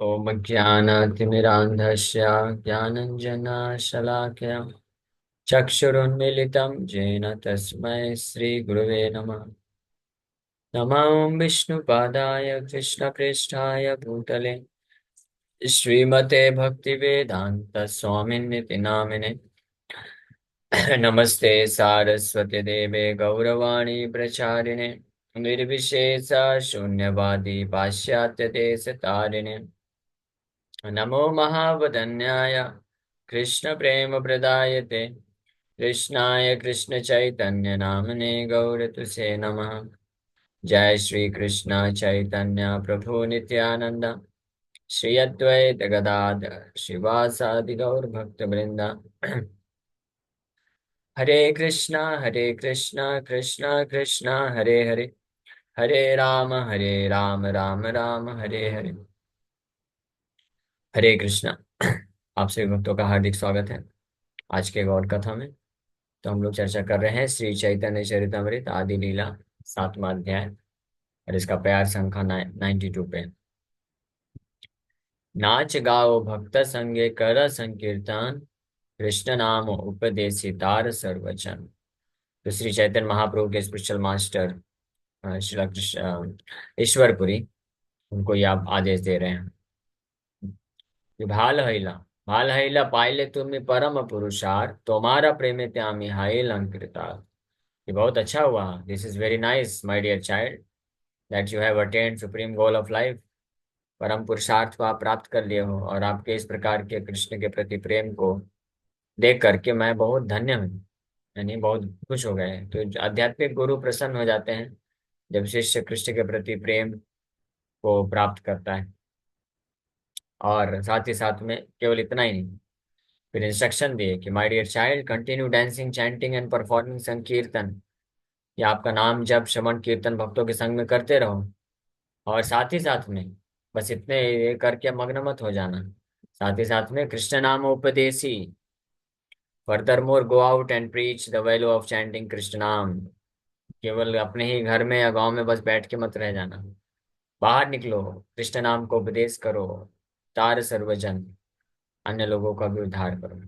ॐ ज्ञानातिमिरान्धस्य ज्ञानञ्जनशलाकया चक्षुरुन्मीलितं येन तस्मै श्रीगुरुवे नमः। नमो विष्णुपादाय कृष्णप्रेष्ठाय भूतले श्रीमते भक्तिवेदान्तस्वामिन्निति नामिने नमस्ते सारस्वती देवे गौरवाणी प्रचारिणे निर्विशेष शून्यवादी पाश्चात्यदेशतारिणे नमो महावदन्याय कृष्णप्रेमप्रदायते कृष्णाय कृष्णचैतन्यनामने गौरतुसे नमः। जय श्री कृष्ण चैतन्य प्रभु नित्यानंद श्री अद्वैत गदाधर श्रीवासादि गौर भक्त वृंदा। हरे कृष्णा कृष्णा कृष्णा हरे हरे, हरे राम राम राम हरे हरे। हरे कृष्णा। आप सभी भक्तों का हार्दिक स्वागत है आज के गौर कथा में। तो हम लोग चर्चा कर रहे हैं श्री चैतन्य चरितमृत आदि लीला 7वां अध्याय, और इसका प्यार संख्या 92 पे। नाच गाओ भक्त संगे कर संकीर्तन, कृष्ण नाम उपदेशितार सर्वचन। तो श्री चैतन्य महाप्रभु के स्पिरिचुअल मास्टर श्री कृष्ण ईश्वरपुरी, उनको ये आप आदेश दे रहे हैं कि भाल हईला पाइले तुम्हें परम पुरुषार, तुम्हारा प्रेम त्यामी हाइल अंकृता। ये बहुत अच्छा हुआ। This is very nice my dear child, that you have attend supreme goal of life. परम पुरुषार्थ को आप प्राप्त कर लिए हो, और आपके इस प्रकार के कृष्ण के प्रति प्रेम को देख करके मैं बहुत धन्य हूँ, यानी बहुत खुश हो गए हैं। तो आध्यात्मिक गुरु प्रसन्न हो जाते हैं जब शिष्य कृष्ण के प्रति प्रेम को प्राप्त करता है। और साथ ही साथ में केवल इतना ही नहीं, फिर इंस्ट्रक्शन दिए कि my dear child continue dancing chanting and performing sankirtan. या आपका नाम जब श्रवण कीर्तन भक्तों के संग में करते रहो, और साथ ही साथ में बस इतने ये करके मग्न मत हो जाना, साथ ही साथ में कृष्ण नाम उपदेशी। Furthermore go out and preach the value of chanting Krishna नाम। केवल अपने ही घर में या गांव में बस बैठ के मत रह जाना, बाहर निकलो, कृष्ण नाम को उपदेश करो, तार सर्वजन, अन्य लोगों का भी उद्धार करो।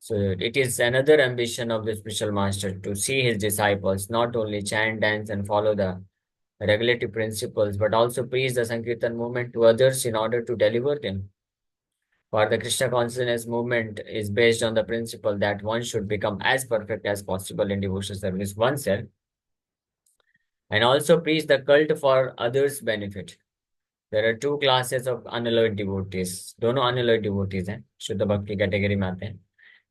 So it is another ambition of the spiritual master to see his disciples not only chant, dance, and follow the regulative principles, but also preach the Sankirtan movement to others in order to deliver them. For the Krishna consciousness movement is based on the principle that one should become as perfect as possible in devotional service oneself, and also preach the cult for others' benefit. There are two classes of unalloyed devotees. दोनों unalloyed devotees हैं, शुद्ध भक्त की category में आते हैं,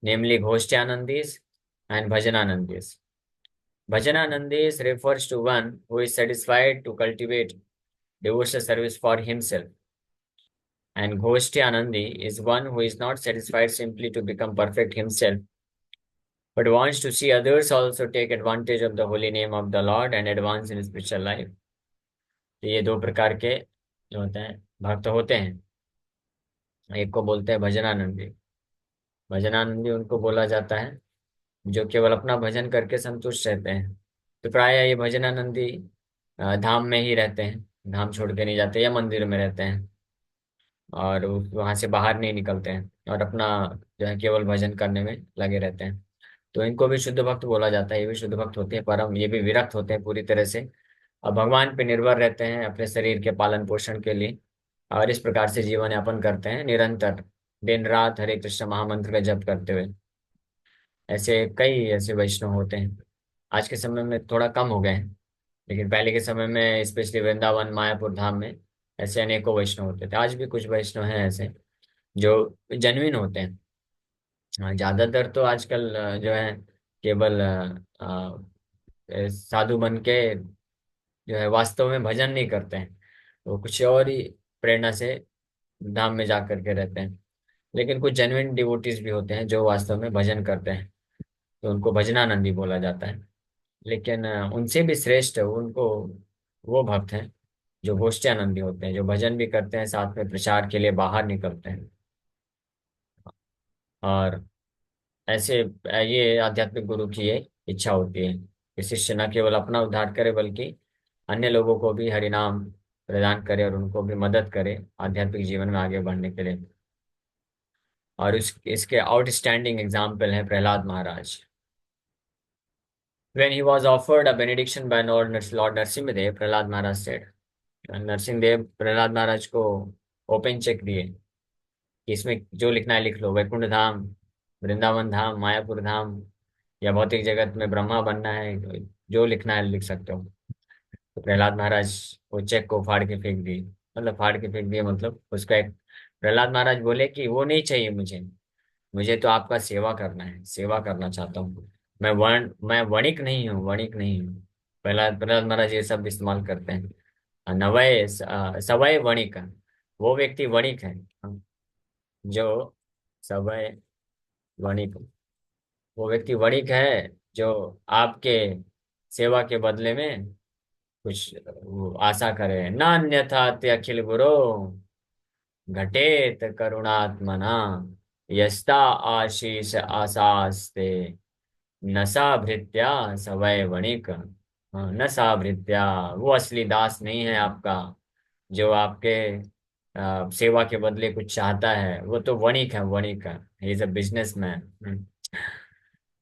namely Ghoshtyanandis and Bhajananandis. Bhajananandis refers to one who is satisfied to cultivate devotional service for himself, and Ghoshtyanandi is one who is not satisfied simply to become perfect himself, but wants to see others also take advantage of the holy name of the Lord and advance in spiritual life. तो ये दो प्रकार के जो होते हैं भक्त होते हैं। एक को बोलते हैं भजनानंदी। भजनानंदी उनको बोला जाता है जो केवल अपना भजन करके संतुष्ट रहते हैं। तो प्राय ये भजनानंदी धाम में ही रहते हैं, धाम छोड़ के नहीं जाते, या मंदिर में रहते हैं, और वहां से बाहर नहीं निकलते हैं, और अपना जो है केवल भजन करने में लगे रहते हैं। तो इनको भी शुद्ध भक्त बोला जाता है। ये भी शुद्ध भक्त होते हैं, परम ये भी विरक्त होते हैं पूरी तरह से, और भगवान पे निर्भर रहते हैं अपने शरीर के पालन पोषण के लिए, और इस प्रकार से जीवन यापन करते हैं निरंतर, दिन रात हरे कृष्ण महामंत्र का जप करते हुए। ऐसे कई ऐसे वैष्णव होते हैं। आज के समय में थोड़ा कम हो गए हैं, लेकिन पहले के समय में स्पेशली वृंदावन मायापुर धाम में ऐसे अनेकों वैष्णव होते थे। आज भी कुछ वैष्णव हैं ऐसे जो जेन्युइन होते हैं। हाँ, ज्यादातर तो आजकल जो है केवल साधु बन के जो है वास्तव में भजन नहीं करते हैं, वो कुछ और ही प्रेरणा से धाम में जा करके रहते हैं। लेकिन कुछ जेन्युइन डिवोटीज भी होते हैं जो वास्तव में भजन करते हैं, तो उनको भजनानंदी बोला जाता है। लेकिन उनसे भी श्रेष्ठ उनको वो भक्त हैं जो गोष्ठ्यानंदी होते हैं, जो भजन भी करते हैं, साथ में प्रचार के लिए बाहर निकलते हैं। और ऐसे ये आध्यात्मिक गुरु की ये इच्छा होती है कि शिष्य न केवल अपना उद्धार करे, बल्कि अन्य लोगों को भी हरिनाम प्रदान करे और उनको भी मदद करे आध्यात्मिक जीवन में आगे बढ़ने के लिए। और इसके आउटस्टैंडिंग एग्जाम्पल है प्रहलाद महाराज। When he was offered a benediction by Lord Nrsimhadev, Prahlad Maharaj said, Narsingh Dev Prahlad महाराज को ओपन चेक दिए कि इसमें जो लिखना है लिख लो, वैकुंठ धाम, वृंदावन धाम, मायापुर धाम, या भौतिक जगत में ब्रह्मा बनना है, जो लिखना है लिख सकते हो। तो प्रहलाद महाराज वो चेक को फाड़ के फेंक दिए, मतलब फाड़ के फेंक दिए मतलब उसका एक, प्रहलाद महाराज बोले कि वो नहीं चाहिए मुझे, मुझे तो आपका सेवा करना है, सेवा करना चाहता हूँ। मैं वणिक नहीं हूँ, वणिक नहीं हूँ। प्रहलाद प्रहलाद महाराज ये सब इस्तेमाल करते हैं। नवय सवय वणिक, वो व्यक्ति वणिक है जो सवय वणिक, वो व्यक्ति वणिक है जो आपके सेवा के बदले में कुछ वो आशा करे। न अन्यथा ते अखिल गुरो घटेत करुणात्मना, यस्ता आशीष आसास्ते, नशा भृत्या सवय वणिक। हाँ, नशा भृत्या, वो असली दास नहीं है आपका जो आपके सेवा के बदले कुछ चाहता है, वो तो वणिक है, वणिक है, he is a businessman.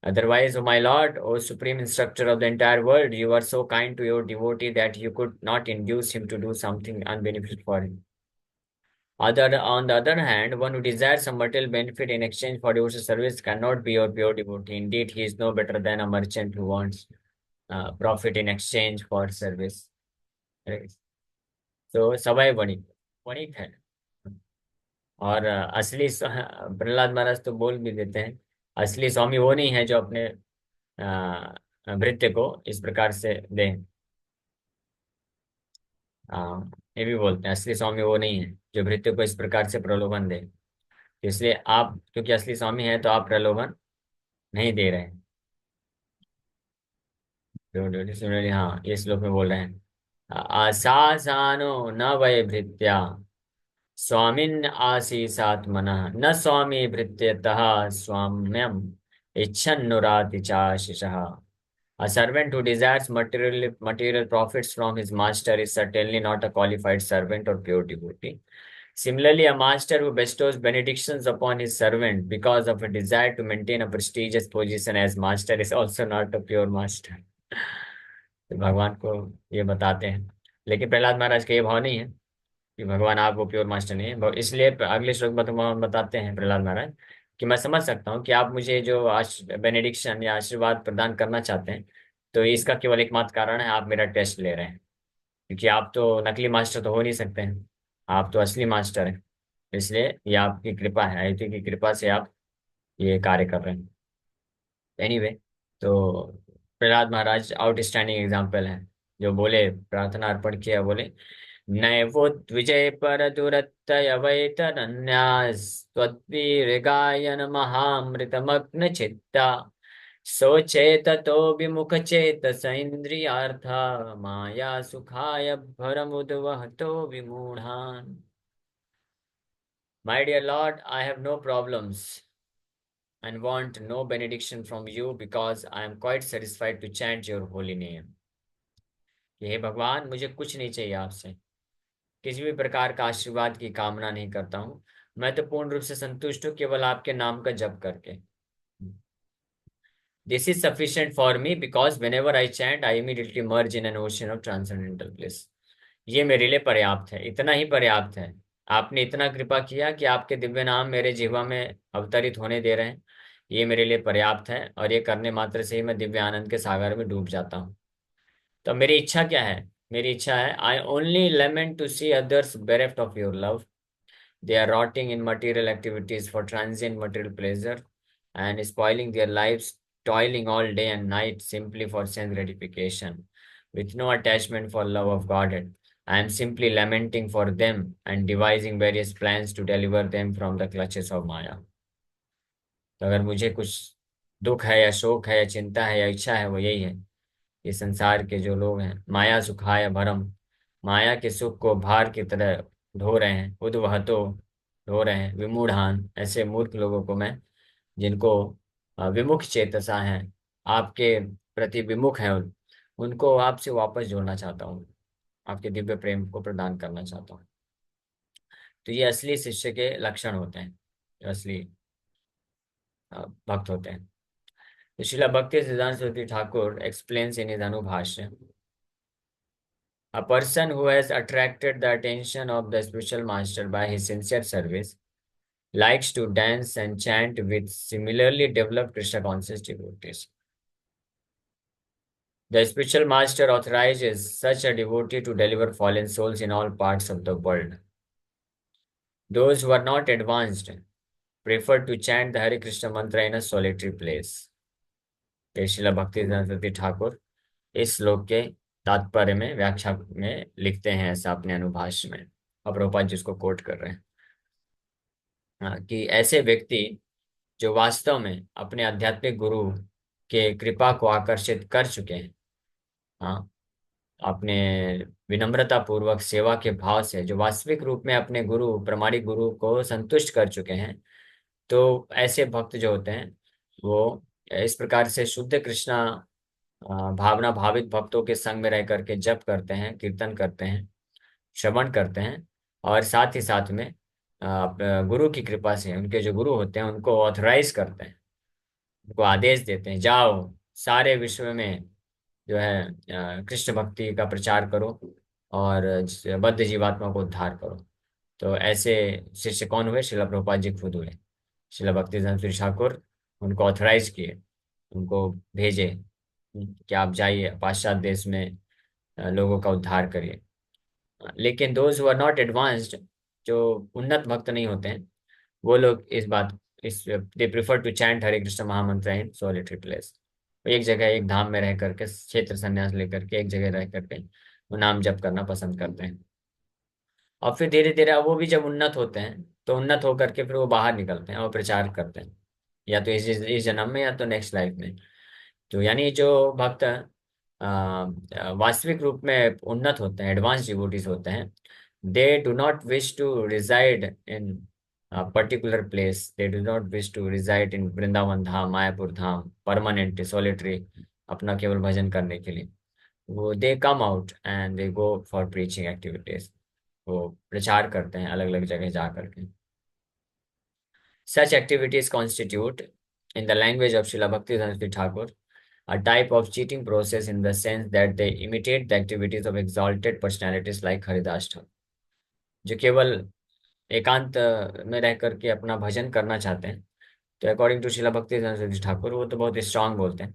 Otherwise, O my Lord, O Supreme Instructor of the entire world, you are so kind to your devotee that you could not induce him to do something unbeneficial for him. On the other hand, one who desires some material benefit in exchange for devotional service cannot be your pure devotee. Indeed, he is no better than a merchant who wants profit in exchange for service. Right? So, सवय वणिक, वणिक है। और असली प्रहलाद महाराज तो बोल भी देते हैं, असली स्वामी वो नहीं है जो अपने भृत्य को इस प्रकार से दें। ये भी बोलते हैं असली स्वामी वो नहीं है जो भृत्य को इस प्रकार से प्रलोभन दे। इसलिए आप क्योंकि असली स्वामी है तो आप प्रलोभन नहीं दे रहे हैं। हाँ, ये श्लोक में बोल रहे हैं, आसासानो न वै भृत्या स्वामिन् आसीसात्मनः, न स्वामी भृत्यतः स्वाम्यम इच्छन्नुराति चाशिषः। A servant who desires material profits from his master is certainly not a qualified servant or pure devotee. Similarly, a master who bestows benedictions upon his servant because of a desire to maintain a prestigious position as master is also not a pure master. तो भगवान को ये बताते हैं, लेकिन प्रहलाद महाराज का ये भाव नहीं है कि भगवान आपको प्योर मास्टर नहीं है। इसलिए अगले श्लोक में तो भगवान बताते हैं प्रहलाद महाराज कि मैं समझ सकता हूँ कि आप मुझे जो बेनेडिक्शन या आशीर्वाद प्रदान करना चाहते हैं, तो इसका केवल एकमात्र कारण है आप मेरा टेस्ट ले रहे हैं, क्योंकि आप तो नकली मास्टर तो हो नहीं सकते हैं, आप तो असली मास्टर हैं। इसलिए ये आपकी कृपा है, आयति की कृपा से आप ये कार्य कर रहे हैं। एनीवे, तो प्रहलाद महाराज आउटस्टैंडिंग एग्जाम्पल है जो बोले, प्रार्थना अर्पण किया, बोले नैवोद्विजय परदुरत्तय वैतरन्यास्त्वद्भिर्गायन महामृतमग्न चित्ता, सोचेततो विमुख चेतस इंद्रियार्था, माया सुखाय भरमुद्वहतो विमूढ़ान्। My dear Lord, I have no problems and want no benediction from you because I am quite satisfied to chant your holy name. कि हे भगवान, मुझे कुछ नहीं चाहिए आपसे, किसी भी प्रकार का आशीर्वाद की कामना नहीं करता हूँ, मैं तो पूर्ण रूप से संतुष्ट हूँ केवल आपके नाम का जप करके। This is sufficient for me because when ever I chant I immediately merge in an ocean of transcendental bliss. ये मेरे लिए पर्याप्त है, इतना ही पर्याप्त है। आपने इतना कृपा किया कि आपके दिव्य नाम मेरे जीवा में अवतरित होने दे रहे हैं, ये मेरे लिए पर्याप्त है, और ये करने मात्र से ही मैं दिव्य आनंद के सागर में डूब जाता हूँ। तो मेरी इच्छा क्या है? मेरी इच्छा है, I only lament to see others bereft of your love. They are rotting in material activities for transient material pleasure and spoiling their lives, toiling all day and night simply for sense gratification, with no attachment for love of God. I am simply lamenting for them and devising various plans to deliver them from the clutches of Maya. तो अगर मुझे कुछ दुख है या शोक है या चिंता है या इच्छा है, वो यही है, ये संसार के जो लोग हैं माया सुखाय भरम, माया के सुख को भार की तरह ढो रहे हैं, उद्वहतो ढो रहे हैं, विमूढ़ान, ऐसे मूर्ख लोगों को मैं, जिनको विमुख चेतसा हैं, आपके प्रति विमुख हैं, उनको आपसे वापस जोड़ना चाहता हूँ। आपके दिव्य प्रेम को प्रदान करना चाहता हूँ। तो ये असली शिष्य के लक्षण होते हैं, जो असली भक्त होते हैं। तो श्रीला भक्ति सिद्धांत Saraswati Thakur explains in his Anubhashya, a person who has attracted the attention of the spiritual master by his sincere service likes to dance and chant with similarly developed Krishna conscious devotees. The spiritual master authorizes such a devotee to deliver fallen souls in all parts of the world. Those who are not advanced prefer to chant the Hare Krishna mantra in a solitary place. ये श्रीला भक्ति सरस्वती ठाकुर इस श्लोक के तात्पर्य में, व्याख्या में लिखते हैं ऐसा अपने अनुभाष्य में। अब प्रभुपाद जी इसको कोट कर रहे हैं। हाँ, कि ऐसे व्यक्ति जो वास्तव में अपने आध्यात्मिक गुरु के कृपा को आकर्षित कर चुके हैं, हाँ, अपने विनम्रता पूर्वक सेवा के भाव से जो वास्तविक रूप में अपने गुरु, प्रामाणिक गुरु को संतुष्ट कर चुके हैं, तो ऐसे भक्त जो होते हैं वो इस प्रकार से शुद्ध कृष्णा भावना भावित भक्तों के संग में रह करके जप करते हैं, कीर्तन करते हैं, श्रवण करते हैं, और साथ ही साथ में गुरु की कृपा से उनके जो गुरु होते हैं उनको ऑथराइज करते हैं, उनको आदेश देते हैं, जाओ सारे विश्व में जो है कृष्ण भक्ति का प्रचार करो और बद्ध जीवात्मा को उद्धार करो। तो ऐसे शिष्य कौन हुए? श्रीला प्रभुपाद जी खुद हुए। श्रीला भक्तिवेदांत सूरी ठाकुर उनको ऑथराइज किए, उनको भेजे कि आप जाइए पाश्चात्य देश में लोगों का उद्धार करिए। लेकिन those who are not advanced, जो उन्नत भक्त नहीं होते हैं, वो लोग इस they prefer to chant Hare Krishna mahamantra in solitary place. एक जगह एक धाम में रह करके, क्षेत्र संन्यास लेकर के एक जगह रह करके वो नाम जप करना पसंद करते हैं। और फिर धीरे धीरे वो भी जब उन्नत होते हैं तो उन्नत होकर के फिर वो बाहर निकलते हैं और प्रचार करते हैं, या तो इस जन्म में या तो नेक्स्ट लाइफ में। तो यानी जो भक्त वास्तविक रूप में उन्नत होते हैं, एडवांस डिवोटीज होते हैं, they do not wish to reside in particular place, they do not wish to reside in Vrindavan Dham, Mayapur Dham, permanent solitary अपना केवल भजन करने के लिए। वो they come out and they go for preaching activities, वो प्रचार करते हैं अलग अलग जगह जा करके। Such activities constitute, in the language of Srila Bhaktivedanta Thakur, a type of cheating process in the sense that they imitate the activities of exalted personalities like Haridas Thakur, जो केवल एकांत में रह करके अपना भजन करना चाहते हैं। तो अकॉर्डिंग टू श्रीला भक्तिवेदांत ठाकुर वो तो बहुत स्ट्रांग बोलते हैं,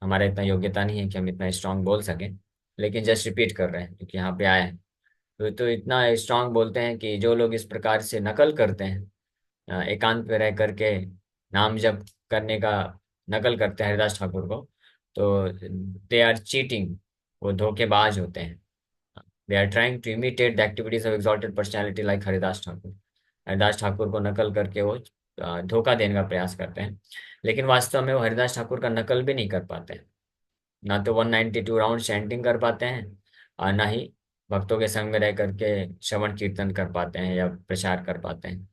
हमारा इतना योग्यता नहीं है कि हम इतना स्ट्रांग बोल सकें, लेकिन जस्ट रिपीट कर रहे हैं क्योंकि यहाँ पे आए हैं। तो इतना स्ट्रांग बोलते हैं कि जो लोग इस प्रकार से नकल करते हैं, एकांत में रह करके नाम जप करने का नकल करते हैं हरिदास ठाकुर को, तो दे आर चीटिंग, वो धोखेबाज होते हैं। They are trying to imitate the activities of exalted personality like Haridas Thakur. Haridas Thakur को नकल करके वो धोखा देने का प्रयास करते हैं, लेकिन वास्तव में वो हरिदास ठाकुर का नकल भी नहीं कर पाते हैं। ना तो 192 राउंड चैंटिंग कर पाते हैं और ना ही भक्तों के संग में रह करके श्रवण कीर्तन कर पाते हैं या प्रचार कर पाते हैं।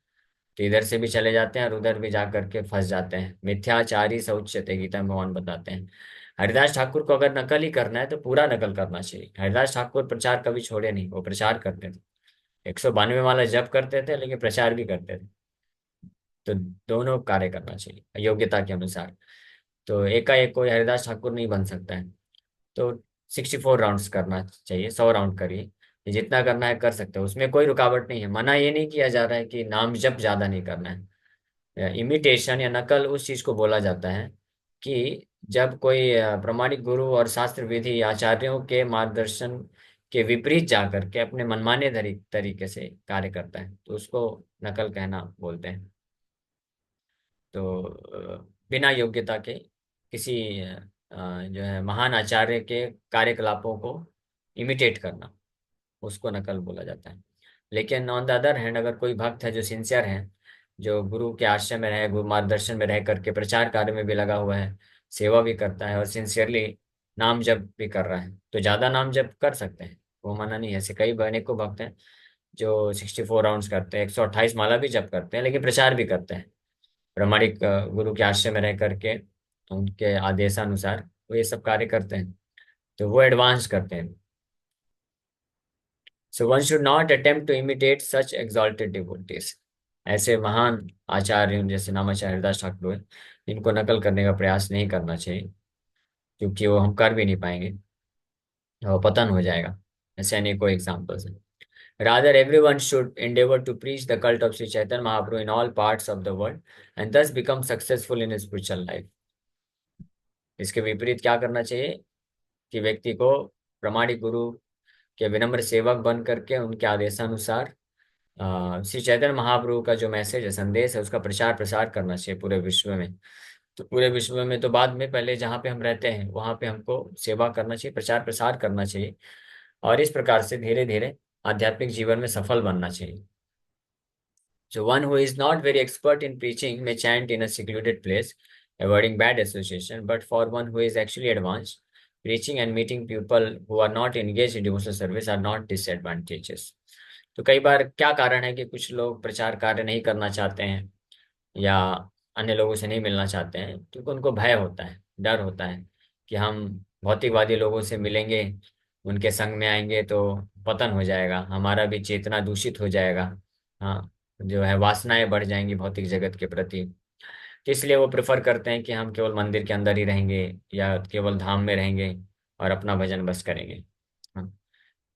तो इधर से भी चले जाते हैं और उधर भी जा करके फंस जाते हैं। मिथ्याचारी स उच्यते, गीता में भगवान बताते हैं। हरिदास ठाकुर को अगर नकल ही करना है तो पूरा नकल करना चाहिए। हरिदास ठाकुर प्रचार कभी छोड़े नहीं, वो प्रचार करते थे, 192 माला जप करते थे लेकिन प्रचार भी करते थे। तो दोनों कार्य करना चाहिए योग्यता के अनुसार। तो एकाएक कोई हरिदास ठाकुर नहीं बन सकता है। तो 64 राउंड्स करना चाहिए, 100 राउंड करिए, जितना करना है कर सकते हो, उसमें कोई रुकावट नहीं है। मना ये नहीं किया जा रहा है कि नाम जप ज्यादा नहीं करना है। इमिटेशन या नकल उस चीज को बोला जाता है कि जब कोई प्रामाणिक गुरु और शास्त्र विधि आचार्यों के मार्गदर्शन के विपरीत जा करके अपने मनमाने तरीके से कार्य करता है, तो उसको नकल कहना बोलते हैं। तो बिना योग्यता के किसी जो है महान आचार्य के कार्यकलापों को इमिटेट करना, उसको नकल बोला जाता है। लेकिन ऑन द अदर हैंड, अगर कोई भक्त है जो सिंसियर है, जो गुरु के आश्रय में रहे, गुरु मार्गदर्शन में रह करके प्रचार कार्य में भी लगा हुआ है, सेवा भी करता है और सिंसियरली नाम जप भी कर रहा है, तो ज्यादा नाम जप कर सकते हैं, वो मना नहीं है। ऐसे कई अनेकों भक्त हैं जो 64 राउंड्स करते हैं, 128 माला भी जप करते हैं, लेकिन प्रचार भी करते हैं प्रामाणिक गुरु के आश्रय में रह करके, उनके आदेशानुसार वो ये सब कार्य करते हैं। तो वो एडवांस करते हैं। So one should not attempt to imitate such exalted devotees. ऐसे महान आचार्यों जैसे नामाचार्य हरिदास ठाकुर हैं, इनको नकल करने का प्रयास नहीं करना चाहिए, क्योंकि वो हम कर भी नहीं पाएंगे और पतन हो जाएगा। ऐसे अनेकों एग्जाम्पल्स हैं। Rather, everyone should endeavor to preach the cult of Sri Chaitanya Mahaprabhu in all parts of the world and thus become successful in his spiritual life. इसके विपरीत क्या करना चाहिए कि व्यक्ति को प्रामाणिक गुरु के विनम्र सेवक बन करके उनके आदेशानुसार श्री चैतन्य महाप्रभु का जो मैसेज है, संदेश है, उसका प्रचार प्रसार करना चाहिए पूरे विश्व में। तो पूरे विश्व में तो बाद में, पहले जहाँ पे हम रहते हैं वहाँ पे हमको सेवा करना चाहिए, प्रचार प्रसार करना चाहिए, और इस प्रकार से धीरे धीरे आध्यात्मिक जीवन में सफल बनना चाहिए। So one who is not very expert in preaching may chant in a secluded place, avoiding bad association. But for one who is actually advanced, preaching and meeting people who are not engaged in devotional service are not disadvantages. तो कई बार क्या कारण है कि कुछ लोग प्रचार कार्य नहीं करना चाहते हैं या अन्य लोगों से नहीं मिलना चाहते हैं, क्योंकि उनको भय होता है, डर होता है कि हम भौतिकवादी लोगों से मिलेंगे, उनके संग में आएंगे तो पतन हो जाएगा, हमारा भी चेतना दूषित हो जाएगा। हाँ, जो है वासनाएं बढ़ जाएंगी भौतिक जगत के प्रति। तो इसलिए वो प्रेफर करते हैं कि हम केवल मंदिर के अंदर ही रहेंगे या केवल धाम में रहेंगे और अपना भजन बस करेंगे। हाँ,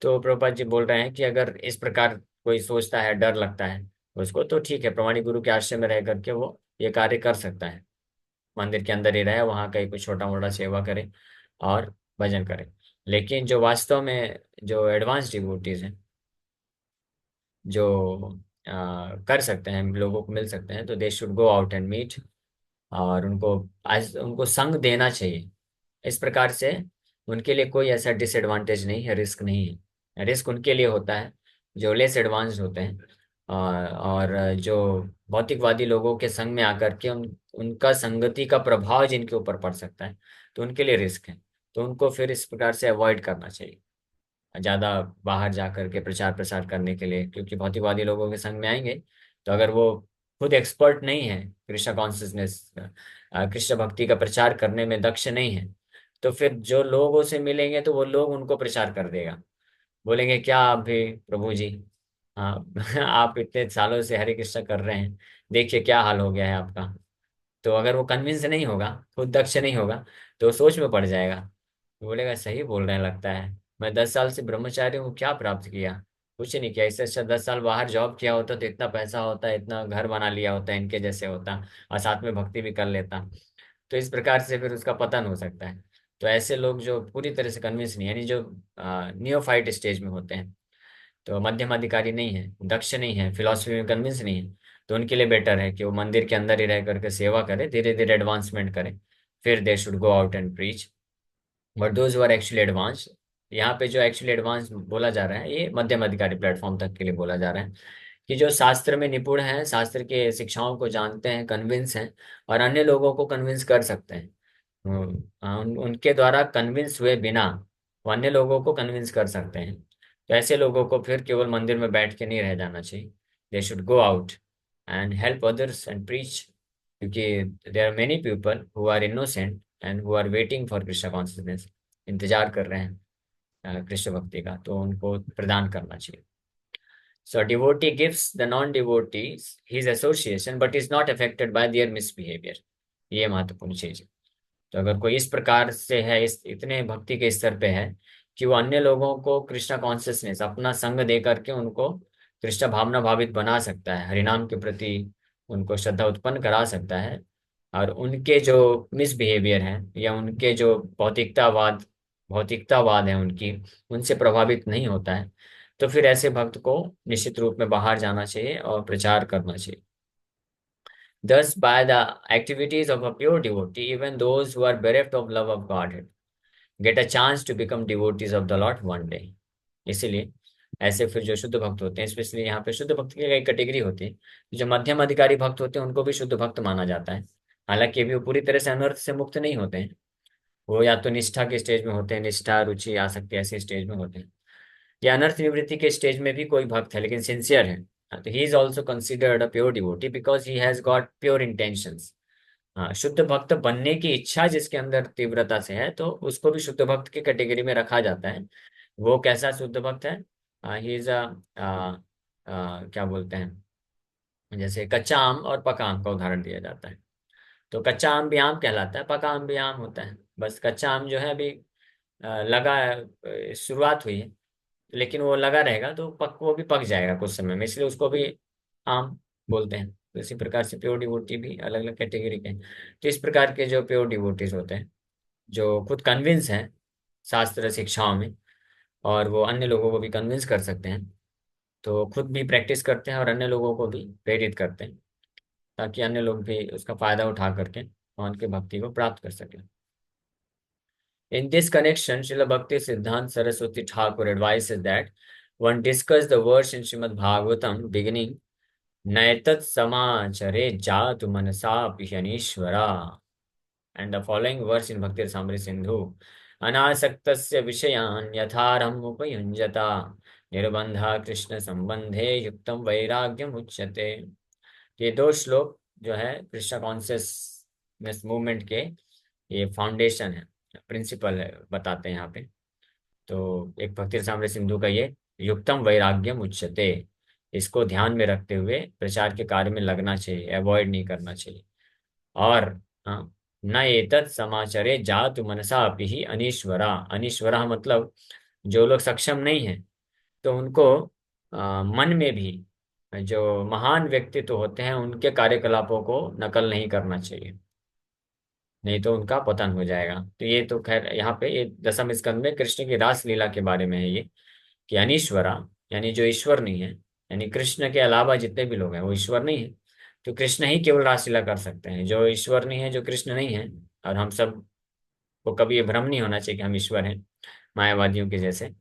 तो प्रभुपाद जी बोल रहे हैं कि अगर इस प्रकार कोई सोचता है, डर लगता है उसको, तो ठीक है, प्रमाणिक गुरु के आश्रय में रह करके वो ये कार्य कर सकता है, मंदिर के अंदर ही रहे, वहाँ कहीं कुछ छोटा मोटा सेवा करे और भजन करे। लेकिन जो वास्तव में जो एडवांस डिवोटीज हैं, जो कर सकते हैं, लोगों को मिल सकते हैं, तो they should go out and meet, और उनको आज उनको संग देना चाहिए। इस प्रकार से उनके लिए कोई ऐसा डिसएडवांटेज नहीं है, रिस्क नहीं है। रिस्क उनके लिए होता है जो लेस एडवांस्ड होते हैं, और जो भौतिकवादी लोगों के संग में आकर के उनका संगति का प्रभाव जिनके ऊपर पड़ सकता है, तो उनके लिए रिस्क है। तो उनको फिर इस प्रकार से अवॉइड करना चाहिए ज़्यादा बाहर जा करके प्रचार प्रसार करने के लिए, क्योंकि भौतिकवादी लोगों के संग में आएंगे तो अगर वो खुद एक्सपर्ट नहीं है कृष्ण कॉन्शियसनेस, कृष्ण भक्ति का प्रचार करने में दक्ष नहीं है, तो फिर जो लोगों से मिलेंगे तो वो लोग उनको प्रचार कर देगा, बोलेंगे क्या आप भी प्रभु जी, हाँ आप इतने सालों से हरे कृष्ण कर रहे हैं, देखिए क्या हाल हो गया है आपका। तो अगर वो कन्विंस नहीं होगा, खुद दक्ष नहीं होगा, तो वो सोच में पड़ जाएगा, बोलेगा सही बोल रहे हैं लगता है, मैं 10 साल से ब्रह्मचारी हूँ, क्या प्राप्त किया, कुछ नहीं किया, इससे अच्छा 10 साल बाहर जॉब किया होता तो इतना पैसा होता, इतना घर बना लिया होता, इनके जैसे होता, और साथ में भक्ति भी कर लेता। तो इस प्रकार से फिर उसका पतन हो सकता है। तो ऐसे लोग जो पूरी तरह से कन्विंस नहीं, यानी जो नियोफाइट स्टेज में होते हैं, तो मध्यम अधिकारी नहीं है, दक्ष नहीं है, फिलॉसफी में कन्विंस नहीं है, तो उनके लिए बेटर है कि वो मंदिर के अंदर ही रह करके सेवा करे, धीरे धीरे एडवांसमेंट करे, फिर they should go out and preach. But those are actually advance, यहाँ पे जो एक्चुअली एडवांस बोला जा रहा है ये मध्यम अधिकारी प्लेटफॉर्म तक के लिए बोला जा रहा है, कि जो शास्त्र में निपुण हैं, शास्त्र के शिक्षाओं को जानते हैं, कन्विंस हैं, और अन्य लोगों को कन्विंस कर सकते हैं। उनके द्वारा कन्विंस हुए बिना वो अन्य लोगों को कन्विंस कर सकते हैं। तो ऐसे लोगों को फिर केवल मंदिर में बैठ के नहीं रह जाना चाहिए, they should go out and help others and preach, क्योंकि there are many people who are innocent and who are waiting for Krishna consciousness, इंतजार कर रहे हैं कृष्ण भक्ति का, तो उनको प्रदान करना चाहिए। So a devotee gives the non-devotees his association but is not affected by their misbehavior. ये महत्वपूर्ण चीज है। तो अगर कोई इस प्रकार से है, इस इतने भक्ति के स्तर पे है कि वो अन्य लोगों को कृष्णा कॉन्शियसनेस अपना संग दे करके उनको कृष्ण भावना भावित बना सकता है, हरिनाम के प्रति उनको श्रद्धा उत्पन्न करा सकता है, और उनके जो मिसबिहेवियर है या उनके जो भौतिकतावाद है उनकी, उनसे प्रभावित नहीं होता है, तो फिर ऐसे भक्त को निश्चित रूप में बाहर जाना चाहिए और प्रचार करना चाहिए। Thus, by the activities of a pure devotee, even those who are bereft of love of Godhead get a chance to become devotees of the Lord one day. इसीलिए ऐसे फिर जो शुद्ध भक्त होते हैं, स्पेशली यहाँ पे शुद्ध भक्त की एक कैटेगरी होती है, जो मध्यम अधिकारी भक्त होते हैं उनको भी शुद्ध भक्त माना जाता है। हालांकि अभी वो पूरी तरह से अनर्थ से मुक्त नहीं होते हैं, वो या तो निष्ठा के स्टेज में होते हैं, निष्ठा रुचि आसक्ति ऐसे स्टेज में होते हैं, या अनर्थ निवृत्ति के स्टेज में भी कोई भक्त है लेकिन सिंसियर है, तो he is also considered a pure devotee because he has got pure intentions. हाँ, शुद्ध भक्त बनने की इच्छा जिसके अंदर तीव्रता से है, तो उसको भी शुद्ध भक्त की कैटेगरी में रखा जाता है। वो कैसा शुद्ध भक्त है? ही इज क्या बोलते हैं, जैसे कच्चा आम और पका आम का उदाहरण दिया जाता है। तो कच्चा आम भी आम कहलाता है, पका आम भी आम होता है। बस कच्चा आम जो है अभी लगा है, शुरुआत हुई है, लेकिन वो लगा रहेगा तो वो भी पक जाएगा कुछ समय में, इसलिए उसको भी आम बोलते हैं। तो इसी प्रकार से प्योर डिवोटी भी अलग अलग कैटेगरी के हैं। तो इस प्रकार के जो प्योर डिवोटीज होते हैं, जो खुद कन्विंस हैं शास्त्र शिक्षाओं में, और वो अन्य लोगों को भी कन्विंस कर सकते हैं, तो खुद भी प्रैक्टिस करते हैं और अन्य लोगों को भी प्रेरित करते हैं, ताकि अन्य लोग भी उसका फायदा उठा करके भगवान की भक्ति को प्राप्त कर सकें। In this connection, Srila Bhakti Siddhanta Saraswati Thakur advises that one discuss the verse in Srimad Bhagavatam beginning Naitat Samachare Jatu Manasa Pihanishvara, and the following verse in Bhakti Rasamrita Sindhu Anasaktasya Vishayan Yatharam Upayunjata Nirbandha Krishna Sambandhe Yuktam Vairagyam Uchyate। ये दो श्लोक जो है Krishna consciousness movement के ये foundation है, principal है, बताते हैं यहाँ पे। तो एक भक्ति रसामृत सिंधु का ये युक्तम वैराग्यम उच्यते, इसको ध्यान में रखते हुए प्रचार के कार्य में लगना चाहिए, अवॉइड नहीं करना चाहिए। और हाँ, न एतत् समाचरे जातु मनसा अपि ही अनीश्वरा। अनीश्वरा मतलब जो लोग सक्षम नहीं है, तो उनको मन में भी जो महान व्यक्तित्व होते हैं उनके कार्यकलापों को नकल नहीं करना चाहिए, नहीं तो उनका पतन हो जाएगा। तो ये तो खैर यहाँ पे ये दसम स्कंद में कृष्ण की रास लीला के बारे में है ये, कि अनीश्वरा यानी जो ईश्वर नहीं है, यानी कृष्ण के अलावा जितने भी लोग हैं वो ईश्वर नहीं है। तो कृष्ण ही केवल रासलीला कर सकते हैं, जो ईश्वर नहीं है, जो कृष्ण नहीं है। और हम सब को कभी ये भ्रम नहीं होना चाहिए कि हम ईश्वर हैं, मायावादियों के जैसे।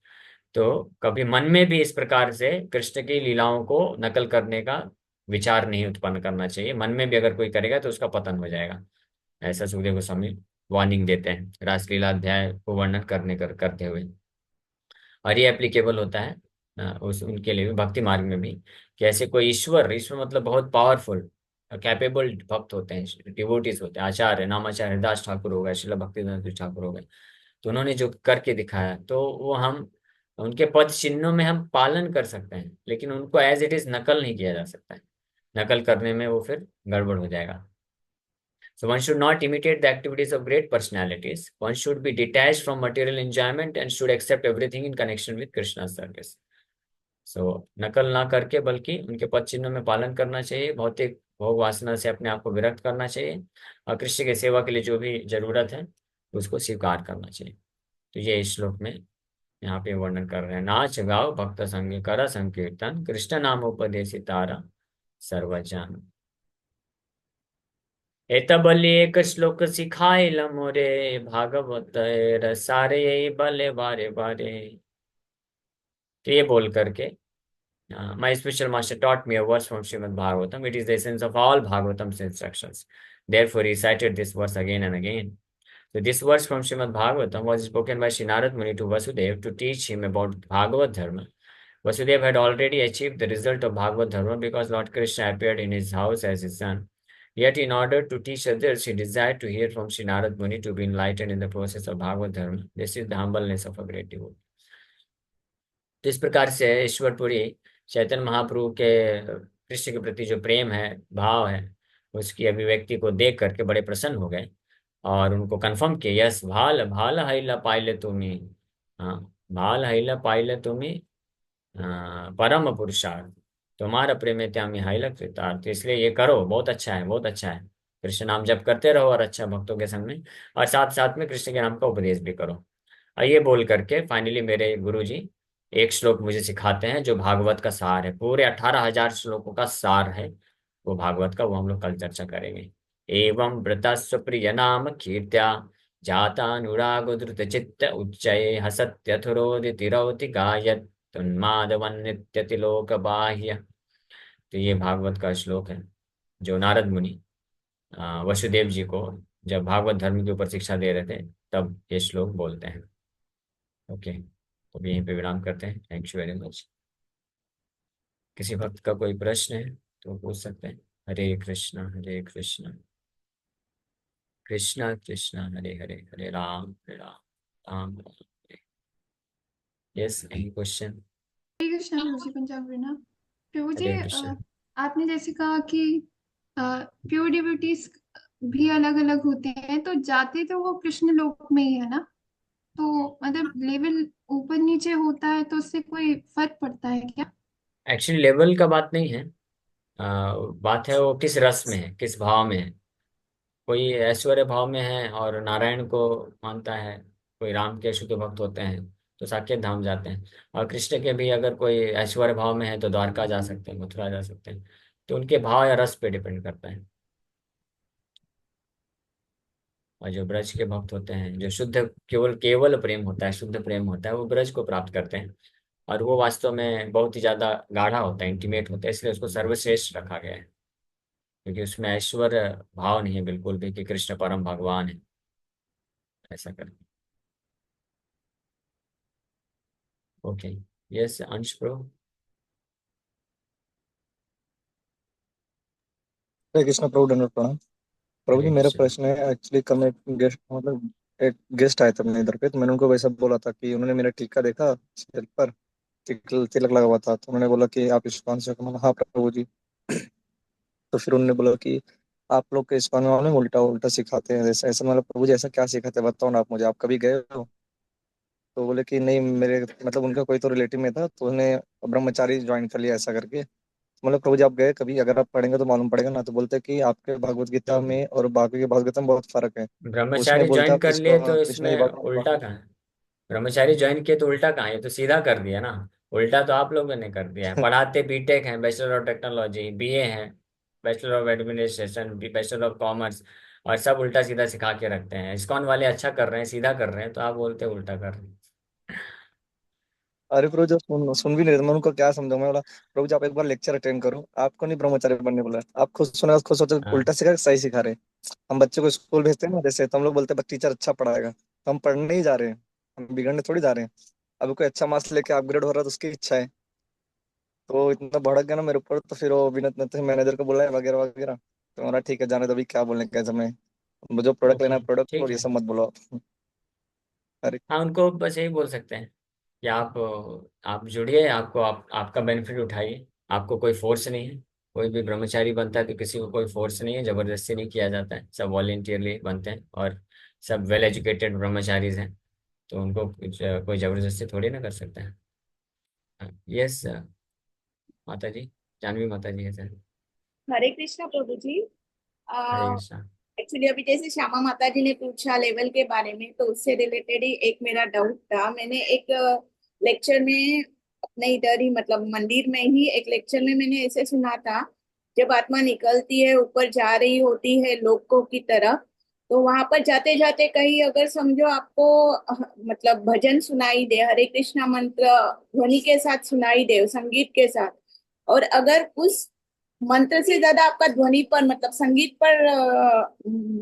तो कभी मन में भी इस प्रकार से कृष्ण की लीलाओं को नकल करने का विचार नहीं उत्पन्न करना चाहिए। मन में भी अगर कोई करेगा तो उसका पतन हो जाएगा, ऐसा सुखदेव गोस्वामी वार्निंग देते हैं रासलीला अध्याय को वर्णन करते हुए। और ये एप्लीकेबल होता है उस उनके लिए भी, भक्ति मार्ग में भी, कि ऐसे कोई ईश्वर, ईश्वर मतलब बहुत पावरफुल कैपेबल भक्त होते हैं, डिवोटीज होते हैं, आचार्य नामाचार्य दास ठाकुर हो गए, श्रील भक्तिवेदांत ठाकुर हो गए। तो उन्होंने जो करके दिखाया, तो वो हम उनके पद चिन्हों में हम पालन कर सकते हैं, लेकिन उनको एज इट इज नकल नहीं किया जा सकता है। नकल करने में वो फिर गड़बड़ हो जाएगा। So one should not imitate the activities of great personalities. One should be detached from material enjoyment and should accept everything in connection with Krishna's service. So नकल ना करके बल्कि उनके पद चिन्हों में पालन करना चाहिए, भौतिक भोग वासना से अपने आप को विरक्त करना चाहिए, और कृष्ण की सेवा के लिए जो भी जरूरत है उसको स्वीकार करना चाहिए। तो ये इस श्लोक में यहाँ पे वर्णन कर रहे हैं। नाच गाओ भक्त संग कर संकीर्तन कृष्ण नाम उपदेश तारा सर्वजन। एतबली एक श्लोक सिखाइल मोरे भागवत रसारे बले बारे बारे। तो ये बोल करके my spiritual master taught me a verse from Srimad Bhagavatam. It is the essence of all Bhagavatam's instructions. Therefore, he cited this verse again and again. So this verse from Srimad Bhagavatam was spoken by Sri Narad Muni to Vasudev to teach him about Bhagavad Dharma. Vasudev had already achieved the result of Bhagavad Dharma because Lord Krishna appeared in his house as his son. Yet, in order to teach others, he desired to hear from Sri Narad Muni to be enlightened in the process of Bhagavad Dharma. This is the humbleness of a great devotee. तो इस प्रकार से ईश्वरपुरी चैतन्य महाप्रभु के कृष्ण के प्रति जो प्रेम है, भाव है, उसकी अभिव्यक्ति को देख करके बड़े प्रसन्न हो गए, और उनको कंफर्म किया, यस भाल भाल हैला पाइले तुम्ही, हाँ भाल हैला पाइले तुम्ही परम पुरुषार्थ, तुम्हारा प्रेम है त्यामी हैला कृतार्थ। तो इसलिए ये करो, बहुत अच्छा है, बहुत अच्छा है। कृष्ण नाम जप करते रहो और अच्छा भक्तों के संग में, और साथ साथ में कृष्ण के नाम का उपदेश भी करो। और ये बोल करके फाइनली मेरे गुरु जी एक श्लोक मुझे सिखाते हैं जो भागवत का सार है, पूरे 18,000 श्लोकों का सार है वो भागवत का, वो हम लोग कल चर्चा करेंगे। एवं वृता स्वप्रिय नाम कीर्त्या जातानुराग धृत चित्त उच्चये हसत्यथुरोदितिरौति गायत तन्माधवन्नित्यतिलोक बाह्य। तो ये भागवत का श्लोक है जो नारद मुनि वसुदेव जी को जब भागवत धर्म के ऊपर शिक्षा दे रहे थे तब ये श्लोक बोलते हैं। ओके, तो अभी यहीं पे विराम करते हैं। Thank you very much. किसी भक्त का कोई प्रश्न है तो पूछ सकते हैं। Hare Krishna Krishna Krishna Hare Hare, Hare Ram Ram Ram. Yes, any question? Krishna Prabhu ji, Punjab ना। प्रभु जी, हरे कृष्ण। आपने जैसे कहा कि प्योर डिवोटीज भी अलग अलग होते हैं, तो जाते तो वो कृष्ण लोक में ही है ना? तो मतलब लेवल ऊपर नीचे होता है तो उससे कोई फर्क पड़ता है क्या? एक्चुअली लेवल का बात नहीं है। बात है वो किस रस में है, किस भाव में है। कोई ऐश्वर्य भाव में है और नारायण को मानता है, कोई राम के शुद्ध भक्त होते हैं तो साकेत धाम जाते हैं। और कृष्ण के भी अगर कोई ऐश्वर्य भाव में है तो द्वारका जा सकते हैं, मथुरा जा सकते हैं। तो उनके भाव या रस पे डिपेंड करता है। और जो ब्रज के भक्त होते हैं, जो शुद्ध केवल केवल प्रेम होता है, शुद्ध प्रेम होता है, वो ब्रज को प्राप्त करते हैं। और वो वास्तव में बहुत ही ज्यादा गाढ़ा होता है, इंटीमेट होता है, इसलिए उसको सर्वश्रेष्ठ रखा गया है। क्योंकि उसमें ऐश्वर्य भाव नहीं है बिल्कुल भी कि कृष्ण परम भगवान है, ऐसा करके। ओके। यस अंश प्रो। हरे कृष्णा प्रभु, दंडवत प्रणाम। प्रभु जी, हरे मेरा कृष्ण। प्रश्न है एक्चुअली, कल एक गेस्ट मतलब एक गेस्ट आए थे अपने इधर पे, तो मैंने उनको वैसा बोला था कि उन्होंने मेरा टीका देखा सिर पर, तिलक लगा हुआ था, तो उन्होंने बोला कि आप इस्कॉन से हो? तो मैंने हाँ प्रभु जी। तो फिर उन्होंने बोला कि आप लोग के इस्कॉन में उल्टा उल्टा सिखाते हैं, जैसे ऐसा। मतलब प्रभु जी ऐसा क्या सिखाते हैं, बताओ ना आप मुझे, आप कभी गए हो? तो बोले कि नहीं, मेरे मतलब उनका कोई तो रिलेटिव में था, तो उन्हें ब्रह्मचारी ज्वाइन कर लिया ऐसा करके। मतलब प्रभु जी आप गए कभी, अगर आप पढ़ेंगे तो मालूम पड़ेगा ना। तो बोलते हैं कि आपके भगवत गीता तो में और बाकी के भगवत गीता में बहुत फर्क है। उसमें ब्रह्मचारी बोलते हैं ज्वाइन आप कर लिए इसको तो कृष्ण ही इसमें भगवान। उल्टा कहाँ है? ब्रह्मचारी ज्वाइन किए तो उल्टा कहाँ है? ये तो सीधा कर दिया ना। उल्टा तो आप लोगों ने कर दिया है। पढ़ाते बीटेक हैं, बैचलर ऑफ टेक्नोलॉजी, बीए हैं, bachelor of administration, bachelor of commerce, और सब उल्टा सीधा सिखा के रखते हैं। इस्कॉन वाले अच्छा कर रहे हैं, सीधा कर रहे हैं, तो आप बोलते हैं उल्टा कर रहे हैं। अरे प्रभु जी सुन भी नहीं रहे थे। मैं उनको क्या समझाऊं? मैं बोला प्रभु जी आप एक बार लेक्चर अटेंड करो, आपको नहीं ब्रह्मचारी बनने बोला। आप खुद सुना, खुद सोचो हाँ। उल्टा सिखा सही सिखा रहे हैं। हम बच्चे को स्कूल भेजते हैं ना, जैसे तो हम लोग बोलते हैं टीचर अच्छा पढ़ाएगा, तो हम पढ़ने ही जा रहे हैं, हम बिगड़ने थोड़ी जा रहे हैं। अब कोई अच्छा मार्क्स लेके अपग्रेड हो रहा है तो उसकी इच्छा है। तो इतना भड़क गया ना मेरे ऊपर, तो फिर वो विनत ने मैनेजर को बोला वगैरह वगैरह। तो हमारा ठीक है, जाने दो, अभी क्या बोलने का समय। जो प्रोडक्ट लेना ओके। है प्रोडक्ट, ठीक और ये है। सब मत बोलो आप। अरे हाँ, उनको बस यही बोल सकते हैं कि आप जुड़िए, आपको आपका बेनिफिट उठाइए। आपको कोई फोर्स नहीं है। कोई भी ब्रह्मचारी बनता है तो किसी को कोई फोर्स नहीं है, जबरदस्ती नहीं किया जाता है, सब वॉलेंटियरली बनते हैं। और सब वेल एजुकेटेड ब्रह्मचारीज हैं, तो उनको कोई जबरदस्ती थोड़ी ना कर सकता है। यस माता जी, जानवी माता जी है सर। हरे कृष्णा प्रभु जी। हरे कृष्णा। एक्चुअली अभी जैसे श्यामा माता जी ने पूछा लेवल के बारे में, तो उससे रिलेटेड ही एक मेरा डाउट था। मैंने एक लेक्चर में अपने इधर ही मतलब मंदिर में ही एक लेक्चर में मैंने ऐसे सुना था, जब आत्मा निकलती है ऊपर जा रही होती है लोकों की तरफ, तो वहां पर जाते जाते कहीं अगर समझो आपको मतलब भजन सुनाई दे, हरे कृष्णा मंत्र ध्वनि के साथ सुनाई दे, संगीत के साथ, और अगर उस मंत्र से ज्यादा आपका ध्वनि पर मतलब संगीत पर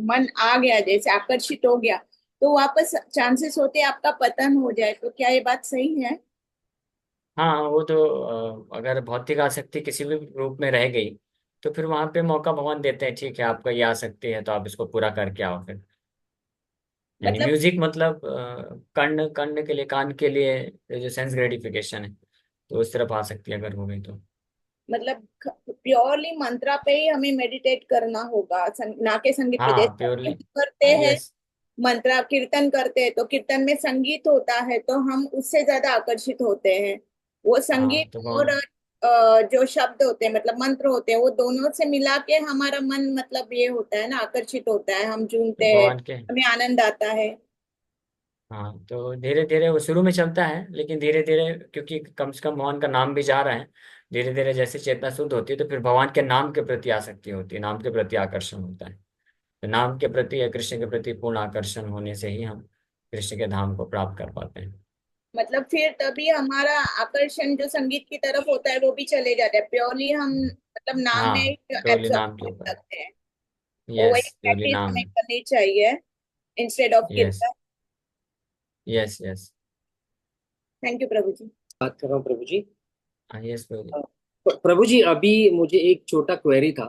मन आ गया, जैसे आकर्षित हो गया, तो वापस चांसेस होते हैं आपका पतन हो जाए। तो क्या ये बात सही है? हाँ, वो तो अगर भौतिक आसक्ति किसी भी रूप में रह गई तो फिर वहां पे मौका भगवान देते हैं, ठीक है आपका ये आसक्ति है तो आप इसको पूरा करके आओ फिर। यानी मतलब म्यूजिक मतलब कर्ण कर्ण के लिए, कान के लिए जो सेंस ग्रेटिफिकेशन है, तो उस तरफ आ सकती है अगर हो गई तो। मतलब प्योरली मंत्रा पे ही हमें मेडिटेट करना होगा, ना के संगीत पे। हाँ जैसे प्योरली। हम करते हैं यस। मंत्रा कीर्तन करते हैं, तो कीर्तन में संगीत होता है तो हम उससे ज्यादा आकर्षित होते हैं। वो हाँ संगीत तो और कौन। जो शब्द होते हैं मतलब मंत्र होते हैं, वो दोनों से मिला के हमारा मन मतलब ये होता है ना, आकर्षित होता है, हम तो झूमते हैं, भगवान के। हमें आनंद आता है। हाँ तो धीरे धीरे वो शुरू में चलता है, लेकिन धीरे धीरे क्योंकि कम से कम भगवान का नाम भी जा रहा है, धीरे धीरे जैसे चेतना शुद्ध होती है तो फिर भगवान के नाम के प्रति आसक्ति होती है, नाम के प्रति आकर्षण होता है। तो नाम के प्रति या कृष्ण के प्रति पूर्ण आकर्षण होने से ही हम कृष्ण के धाम को प्राप्त कर पाते हैं। मतलब फिर तभी हमारा आकर्षण जो संगीत की तरफ होता है वो भी चले जाता है, प्योरली हम मतलब नाम में हाँ प्योरली एब्सॉर्ब नाम के कर ऊपर। सकते हैं। तो वही यस प्योरली प्रैक्टिस नाम। हमें करनी चाहिए इंस्टेड ऑफ यस। कीर्तन। Yes yes. थैंक यू प्रभु जी। बात कर रहा हूँ प्रभु जी। हाँ यस प्योरली। प्रभु जी अभी मुझे एक छोटा क्वेरी था।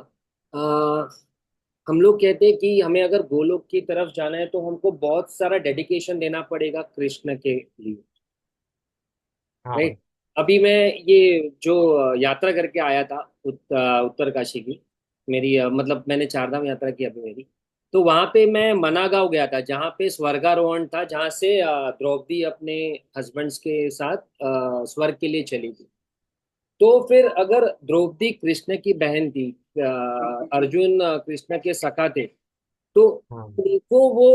अ, हम लोग कहते हैं कि हमें अगर गोलोक की तरफ जाना है तो हमको बहुत सारा डेडिकेशन देना पड़ेगा कृष्ण के लिए, हाँ राइट? अभी मैं ये जो यात्रा करके आया था उत्तरकाशी की, मेरी मतलब मैंने चारधाम यात्रा की अभी मेरी। तो वहां पे मैं मनागांव गया था, जहाँ पे स्वर्गारोहण था, जहाँ से द्रौपदी अपने हस्बैंड्स के साथ स्वर्ग के लिए चली थी। तो फिर अगर द्रौपदी कृष्ण की बहन थी, अर्जुन कृष्ण के सखा थे, तो हाँ उनको वो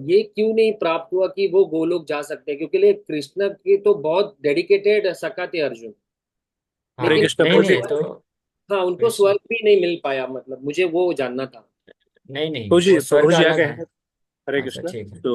ये क्यों नहीं प्राप्त हुआ कि वो गोलोक जा सकते हैं, क्योंकि लिए कृष्ण के तो बहुत डेडिकेटेड सखा थे अर्जुन। हरे लेकिन कृष्ण नहीं प्रभु जी। नहीं तो हाँ, उनको कृष्ण, स्वर्ग भी नहीं मिल पाया, मतलब मुझे वो जानना था। नहीं नहीं प्रभु जी, वो प्रभु स्वर्ग जी आ अलग गए है। हैं। हरे अच्छा कृष्ण। ठीक है। तो